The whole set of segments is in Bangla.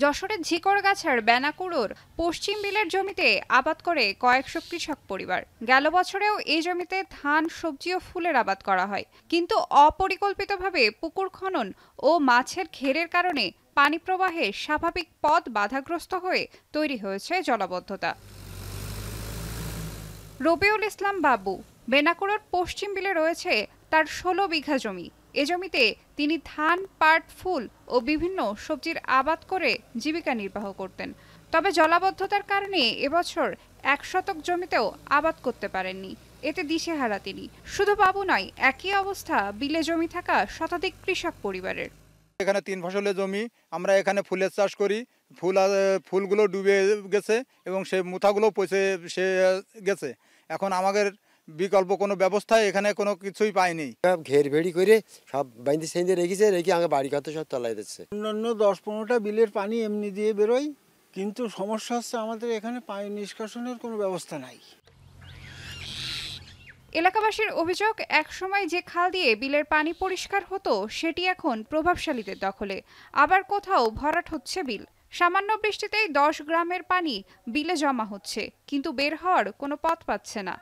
যশোরের ঝিকরগাছার বেনাকুড়োর পশ্চিম বিলের জমিতে আবাদ করে কয়েকশো কৃষক পরিবার। গেল বছরেও এই জমিতে ধান, সবজি ও ফুলের আবাদ করা হয়, কিন্তু অপরিকল্পিতভাবে পুকুর খনন ও মাছের ঘেরের কারণে পানি প্রবাহে স্বাভাবিক পথ বাধাগ্রস্ত হয়ে তৈরি হয়েছে জলাবদ্ধতা। রবিউল ইসলাম বাবু বেনাকুড়োর পশ্চিম বিলে রয়েছে তার ১৬ বিঘা জমি। এ জমিতে তিনি ধান, পাট, ফুল ও বিভিন্ন সবজির আবাদ করে জীবিকা নির্বাহ করতেন। তবে জলাবদ্ধতার কারণে এবছর ১ শতক জমিতেও আবাদ করতে পারেননি। এতে দিশেহারা তিনি। শুধু বাবু নয়, একই অবস্থা বিলে জমি থাকা শতাধিক কৃষক পরিবারের। এখানে ৩ ফসলের জমি, আমরা এখানে ফুলের চাষ করি। ফুলগুলো ডুবে গেছে এবং সে মুথাগুলো পচে গেছে। এখন আমাদের বিকল্প কোনো ব্যবস্থা এখানে কোনো কিছুই পাইনি। ঘের ভেড়ি করে সব বাইন্দে সেন্দে রেখে আগে বাড়ি কত সব তলায় দিচ্ছে। অন্যান্য ১০-১৫টা বিলের পানি এমনি দিয়ে বেরোয়, কিন্তু সমস্যা হচ্ছে আমাদের এখানে পানি নিষ্কাশনের কোনো ব্যবস্থা নাই। এলাকাবাসীর অভিযোগ, একসময় যে খাল দিয়ে বিলের পানি পরিষ্কার হতো সেটি এখন প্রভাবশালীদের দখলে। আবার কোথাও ভরাট হচ্ছে বিল। সামান্য বৃষ্টিতেই ১০ গ্রামের পানি বিলে জমা হচ্ছে, কিন্তু বের হওয়ার কোনো পথ পাচ্ছে না।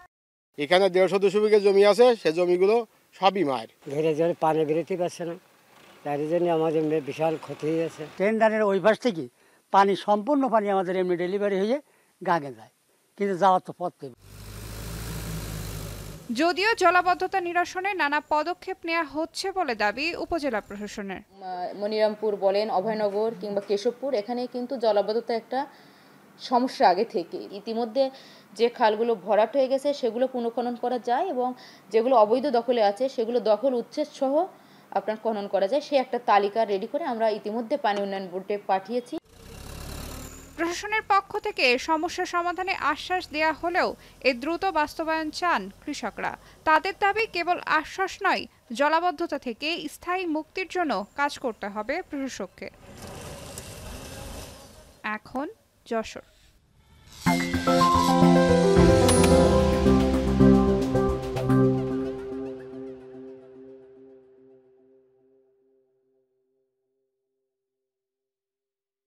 এখানে ১৫০-২০০ বিঘা জমি আছে, সে জমিগুলো সবই মার। ঘেরে জলে পানি বেরোতে পারছে না, তার জন্য আমাদের বিশাল ক্ষতি হয়ে গেছে। টেন্ডারের ওই পাশ থেকে পানি, সম্পূর্ণ পানি আমাদের এমনি ডেলিভারি হয়ে গাঙে যায়, কিন্তু যাওয়ার তো পথ নেই। যদিও জলাবদ্ধতা নিরসনে নানা পদক্ষেপ নেওয়া হচ্ছে বলে দাবি উপজেলা প্রশাসনের। মনিরামপুর বলেন, অভয়নগর কিংবা কেশবপুর, এখানে কিন্তু জলাবদ্ধতা একটা সমস্যা আগে থেকে। ইতিমধ্যে যে খালগুলো ভরাট হয়ে গেছে সেগুলো পুনঃখনন করা যায় এবং যেগুলো অবৈধ দখলে আছে সেগুলো দখল উচ্ছেদ সহ আপনার খনন করা যায়, সে একটা তালিকা রেডি করে আমরা ইতিমধ্যে পানি উন্নয়ন বোর্ডে পাঠিয়েছি। প্রশাসনের পক্ষ থেকে সমস্যা সমাধানে আশ্বাস দেয়া হলেও এর দ্রুত বাস্তবায়ন চান কৃষকরা। তাদের দাবি, কেবল আশ্বাস নয়, জলাবদ্ধতা থেকে স্থায়ী মুক্তির জন্য কাজ করতে হবে প্রশাসককে। এখন যশোর।